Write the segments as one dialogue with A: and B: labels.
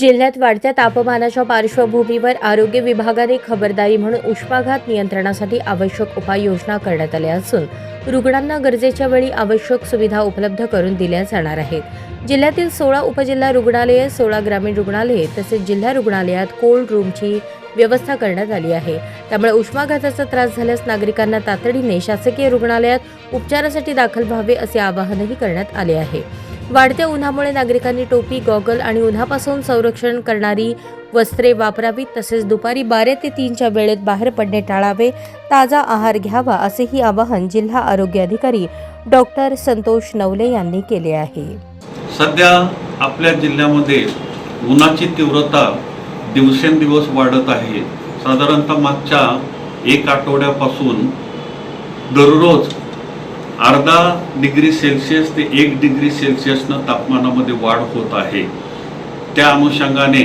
A: जिल्ह्यात वाढत्या तापमानाच्या पार्श्वभूमीवर आरोग्य विभागाने खबरदारी म्हणून उष्माघात नियंत्रणासाठी आवश्यक उपाययोजना करण्यात आल्या असून रुग्णांना गरजेच्या वेळी आवश्यक सुविधा उपलब्ध करून दिल्या जाणार आहेत। जिल्ह्यातील 16 उपजिल्हा रुग्णालये, 16 ग्रामीण रुग्णालये तसेच जिल्हा रुग्णालयात कोल्ड रूमची व्यवस्था करण्यात आली आहे। त्यामुळे उष्माघाताचा त्रास झाल्यास नागरिकांना तातडीने शासकीय रुग्णालयात उपचारासाठी दाखल व्हावे असे आवाहनही करण्यात आले आहे। वाढत्या उन्हामुळे नागरिकांनी टोपी, गॉगल आणि उन्हापासून संरक्षण करणारी वस्त्रे वापरावीत तसेच दुपारी 12 ते 3च्या वेळेत बाहेर पडणे टाळावे, ताजा आहार घ्यावा असेही आवाहन जिल्हा आरोग्य अधिकारी डॉक्टर संतोष नवले यांनी केले आहे।
B: सध्या आपल्या जिल्ह्यामध्ये उन्हाची तीव्रता दिवसेंदिवस वाढत आहे। साधारणतः मागच्या 1 आठवड्यापासून दररोज अर्धा डिग्री सेल्सिअस ते 1 डिग्री सेल्सिअसनं तापमानामध्ये वाढ होत आहे। त्या अनुषंगाने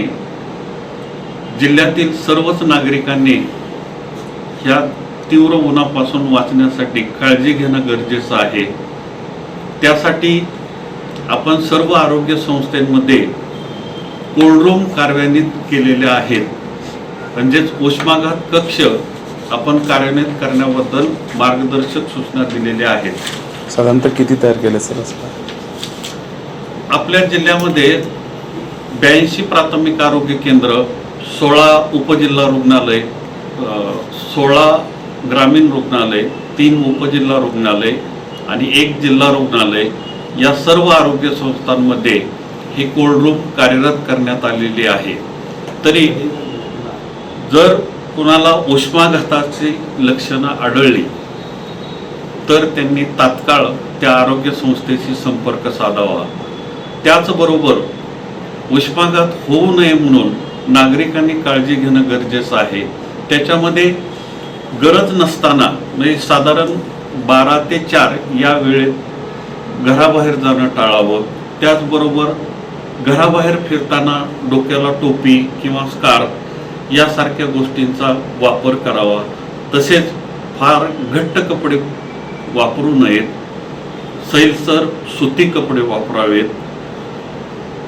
B: जिल्ह्यातील सर्वच नागरिकांनी ह्या तीव्र उन्हापासून वाचण्यासाठी काळजी घेणं गरजेचं आहे। त्यासाठी आपण सर्व आरोग्य संस्थांमध्ये कोल्ड रूम कार्यान्वित केलेले आहेत, म्हणजेच उष्माघात कक्ष आपण कार्यान्वित करण्याबद्दल मार्गदर्शक सूचना दिलेल्या आहेत।
C: साधारणतः किती तयार केले सर?
B: आपल्या जिल्ह्यामध्ये 82 प्राथमिक आरोग्य केंद्र, 16 उपजिल्हा रुग्णालय, 16 ग्रामीण रुग्णालय, 3 उपजिल्हा रुग्णालय आणि 1 जिल्हा रुग्णालय या सर्व आरोग्य संस्थांमध्ये ही कोल्ड रूम कार्यरत करण्यात आलेली आहे। तरी जर कुणाला उष्माघाताची लक्षणं आढळली तर त्यांनी तात्काळ त्या आरोग्य संस्थेशी संपर्क साधावा। त्याचबरोबर उष्माघात होऊ नये म्हणून नागरिकांनी काळजी घेणं गरजेचं आहे। त्याच्यामध्ये गरज नसताना म्हणजे साधारण 12 ते 4 या वेळेत घराबाहेर जाणं टाळावं। त्याचबरोबर घराबाहेर फिरताना डोक्याला टोपी किंवा स्कार्फ यासारख्या गोष्टींचा वापर करावा। तसेच फार घट्ट कपडे वापरू नयेत, सैलसर सुती कपडे वापरावेत।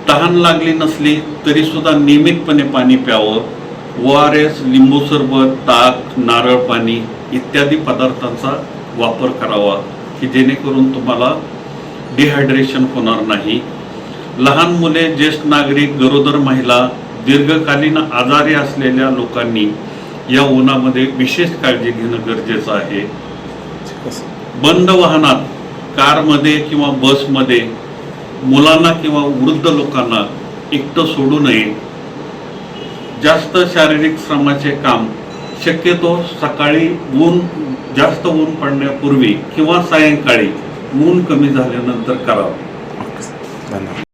B: तहान लागली नसली तरी सुद्धा नियमितपणे पाणी प्यावं। ORS, लिंबू सरबत, ताक, नारळ पाणी इत्यादी पदार्थांचा वापर करावा की जेणेकरून तुम्हाला डिहायड्रेशन होणार नाही। लहान मुले, ज्येष्ठ नागरिक, गरोदर महिला, दीर्घकालीन आजारी असलेल्या लोकांनी या उन्हामध्ये विशेष काळजी घेणं गरजेचं आहे। बंद वाहनात, कारमध्ये किंवा बसमध्ये मुलांना किंवा वृद्ध लोकांना एकटं सोडू नये। जास्त शारीरिक श्रमाचे काम शक्यतो सकाळी जास्त ऊन पडण्यापूर्वी किंवा सायंकाळी ऊन कमी झाल्यानंतर करावं।
C: धन्यवाद।